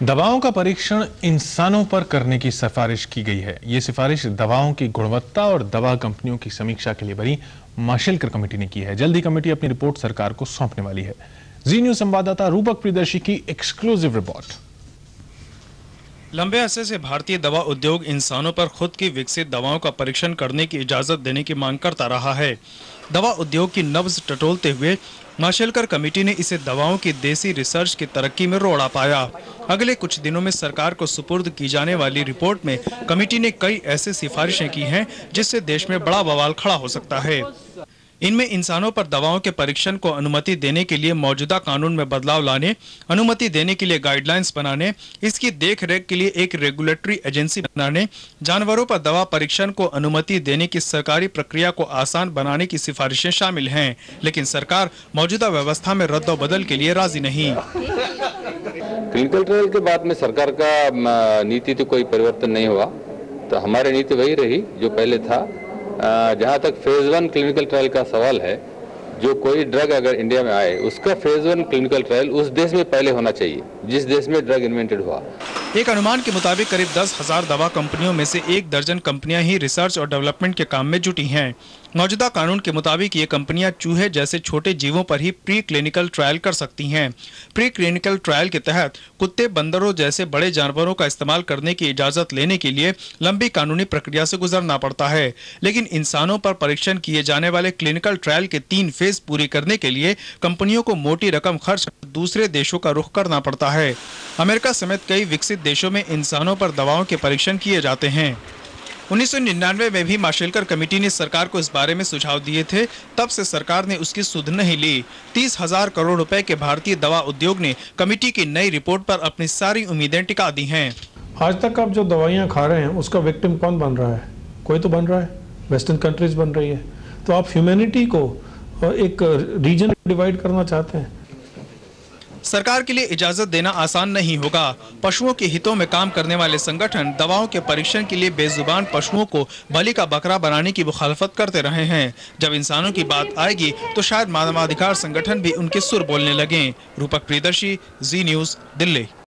दवाओं का परीक्षण इंसानों पर करने की सिफारिश की गई है। ये सिफारिश दवाओं की गुणवत्ता और दवा कंपनियों की समीक्षा के लिए बनी माशेलकर कमेटी ने की है। जल्दी कमेटी अपनी रिपोर्ट सरकार को सौंपने वाली है। जी न्यूज संवाददाता रूपक प्रियदर्शी की एक्सक्लूसिव रिपोर्ट। लंबे अरसे से भारतीय दवा उद्योग इंसानों पर खुद की विकसित दवाओं का परीक्षण करने की इजाजत देने की मांग करता रहा है। दवा उद्योग की नब्ज टटोलते हुए माशेलकर कमेटी ने इसे दवाओं की देसी रिसर्च की तरक्की में रोड़ा पाया। अगले कुछ दिनों में सरकार को सुपुर्द की जाने वाली रिपोर्ट में कमेटी ने कई ऐसी सिफारिशें की हैं जिससे देश में बड़ा बवाल खड़ा हो सकता है। इनमें इंसानों पर दवाओं के परीक्षण को अनुमति देने के लिए मौजूदा कानून में बदलाव लाने, अनुमति देने के लिए गाइडलाइंस बनाने, इसकी देखरेख के लिए एक रेगुलेटरी एजेंसी बनाने, जानवरों पर दवा परीक्षण को अनुमति देने की सरकारी प्रक्रिया को आसान बनाने की सिफारिशें शामिल हैं। लेकिन सरकार मौजूदा व्यवस्था में रद्दोबदल के लिए राजी नहीं। क्लिनिकल ट्रायल के बाद में सरकार का नीति तो कोई परिवर्तन नहीं हुआ, तो हमारी नीति वही रही जो पहले था। जहां तक फेज 1 क्लिनिकल ट्रायल का सवाल है, जो कोई ड्रग अगर इंडिया में आए उसका फेज 1 क्लिनिकल ट्रायल उस देश में पहले होना चाहिए जिस देश में ड्रग इन्वेंटेड हुआ। एक अनुमान के मुताबिक करीब 10,000 दवा कंपनियों में से 1 दर्जन कंपनियां ही रिसर्च और डेवलपमेंट के काम में जुटी हैं। मौजूदा कानून के मुताबिक ये कंपनियां चूहे जैसे छोटे जीवों पर ही प्री क्लिनिकल ट्रायल कर सकती हैं। प्री क्लिनिकल ट्रायल के तहत कुत्ते, बंदरों जैसे बड़े जानवरों का इस्तेमाल करने की इजाजत लेने के लिए लंबी कानूनी प्रक्रिया से गुजरना पड़ता है। लेकिन इंसानों पर परीक्षण किए जाने वाले क्लिनिकल ट्रायल के 3 फेज पूरी करने के लिए कंपनियों को मोटी रकम खर्च कर दूसरे देशों का रुख करना पड़ता है। अमेरिका समेत कई विकसित देशों में इंसानों पर दवाओं के परीक्षण किए जाते हैं। 1999 में भी माशेलकर कमेटी ने सरकार को इस बारे में सुझाव दिए थे। तब से सरकार ने उसकी सुध नहीं ली। 30,000 करोड़ रुपए के भारतीय दवा उद्योग ने कमेटी की नई रिपोर्ट पर अपनी सारी उम्मीदें टिका दी हैं। आज तक आप जो दवाइयाँ खा रहे हैं उसका विक्टिम कौन बन रहा है? कोई तो बन रहा है, वेस्टर्न कंट्रीज बन रही है। तो आप ह्यूमैनिटी को एक रीजन डिवाइड करना चाहते हैं। सरकार के लिए इजाजत देना आसान नहीं होगा। पशुओं के हितों में काम करने वाले संगठन दवाओं के परीक्षण के लिए बेजुबान पशुओं को बलि का बकरा बनाने की मुखालफत करते रहे हैं। जब इंसानों की बात आएगी तो शायद मानवाधिकार संगठन भी उनके सुर बोलने लगें। रूपक प्रियदर्शी, जी न्यूज, दिल्ली।